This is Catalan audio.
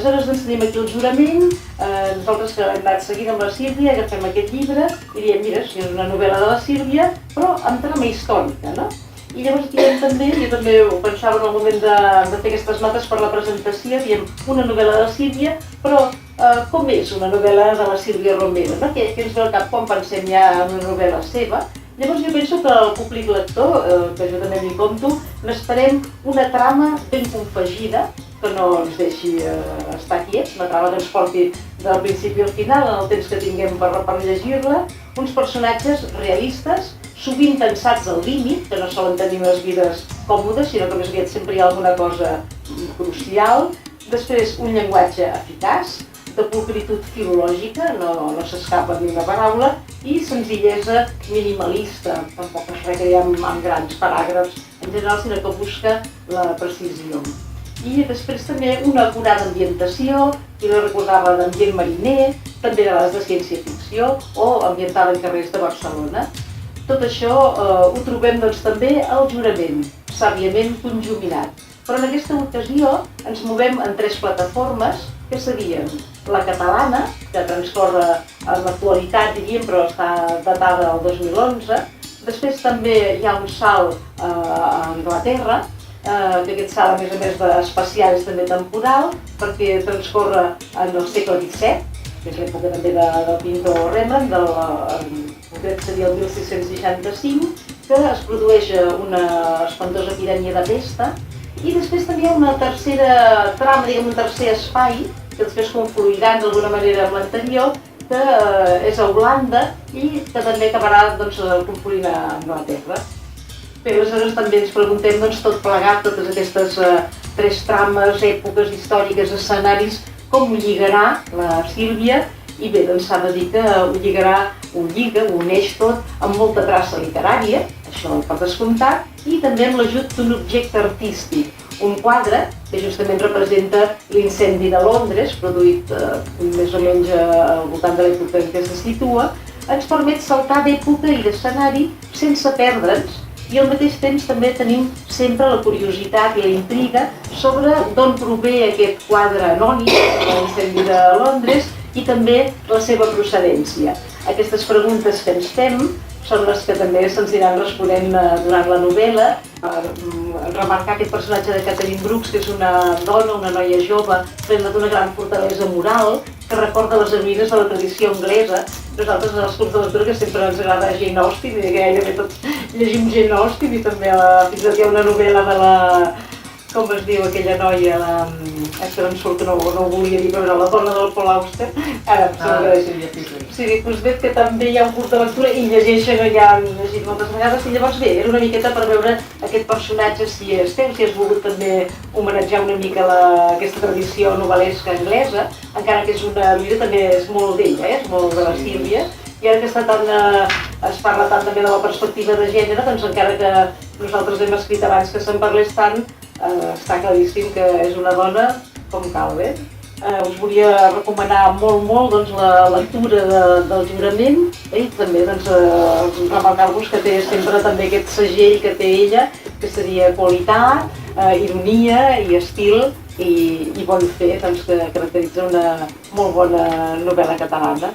aleshores doncs tenim aquí el jurament, nosaltres que hem anat seguint amb la Sílvia, agafem aquest llibre i diem, mira, és una novel·la de la Sílvia, però amb trama històrica, no? I llavors diem també, jo també ho pensava en el moment de fer aquestes notes per la presentació, diem una novel·la de la Sílvia, però com és una novel·la de la Sílvia Romero? No? Què ens ve al cap quan pensem ja en una novel·la seva? Llavors jo penso que el públic lector, que jo també m'hi compto, n'esperem una trama ben confegida, que no ens deixi estar quiets, una trama que ens porti del principi al final, en el temps que tinguem per llegir-la, uns personatges realistes, sovint tensats al límit, que no solen tenir unes vides còmodes, sinó que més aviat sempre hi ha alguna cosa crucial. Després, un llenguatge eficaç, de pulcritud filològica, no s'escapa ni una paraula, i senzillesa minimalista, tampoc es recrea amb grans paràgrafs en general, sinó que busca la precisió. I després també una acurada ambientació, i la recordava d'ambient mariner, també de vegades de ciència-ficció, o ambientada en carrers de Barcelona. Tot això ho trobem doncs, també al jurament, sàviament conjuminat. Però en aquesta ocasió ens movem en 3 plataformes, que serien la catalana, que transcorre en l'actualitat, diríem, però està datada al 2011. Després també hi ha un salt a Anglaterra, que aquest salt, a més d'espacial, és també temporal, perquè transcorre en el segle XVII, que és l'època també del pintor Rembrandt, concret seria el 1665, que es produeix una espantosa epidèmia de pesta, i després també hi ha una tercera trama, diguem, un tercer espai, que després confluiran d'alguna manera amb l'anterior, que és a Holanda i que també acabarà confluint a Anglaterra. Bé, aleshores també ens preguntem tot plegat, totes aquestes 3 trames, èpoques històriques, escenaris, com ho lligarà la Sílvia, i bé, doncs s'ha de dir que ho lligarà, ho uneix tot amb molta traça literària, això per descomptat, i també amb l'ajut d'un objecte artístic, un quadre que justament representa l'incendi de Londres, produït més o menys al voltant de l'època en què se situa, ens permet saltar d'època i d'escenari sense perdre'ns, i al mateix temps també tenim sempre la curiositat i la intriga sobre d'on prové aquest quadre anònim, l'incendi de Londres, i també la seva procedència. Aquestes preguntes que ens fem són les que també se'ns aniran responent durant la novel·la. Remarcar aquest personatge de Catherine Brooks, que és una dona, una noia jove, plena d'una gran fortalesa moral, que recorda les heroïnes de la tradició anglesa. Nosaltres, als clubs de lectura, que sempre ens agrada Jane Austen, i gairebé tots llegim Jane Austen, i també fins i tot hi ha una novel·la de la... com es diu aquella noia, que no em surt, que no ho volia dir, però la dona del Paul Auster. Ara, sí, doncs bé, que també hi ha un curs de lectura i llegeixen, que ja han llegit moltes vegades, i llavors bé, era una miqueta per veure aquest personatge, si has volgut també homenatjar una mica aquesta tradició novel·lesca anglesa, encara que és una vida també és molt d'ella, és molt de la Sílvia, i ara que es parla tant també de la perspectiva de gènere, doncs encara que nosaltres hem escrit abans que se'n parlés tant, està claríssim que és una dona com cal, bé? Us volia recomanar molt la lectura del jurament, i també remarcar-vos que té sempre també aquest segell que té ella, que seria qualitat, ironia i estil i bon fer, que caracteritza una molt bona novel·la catalana.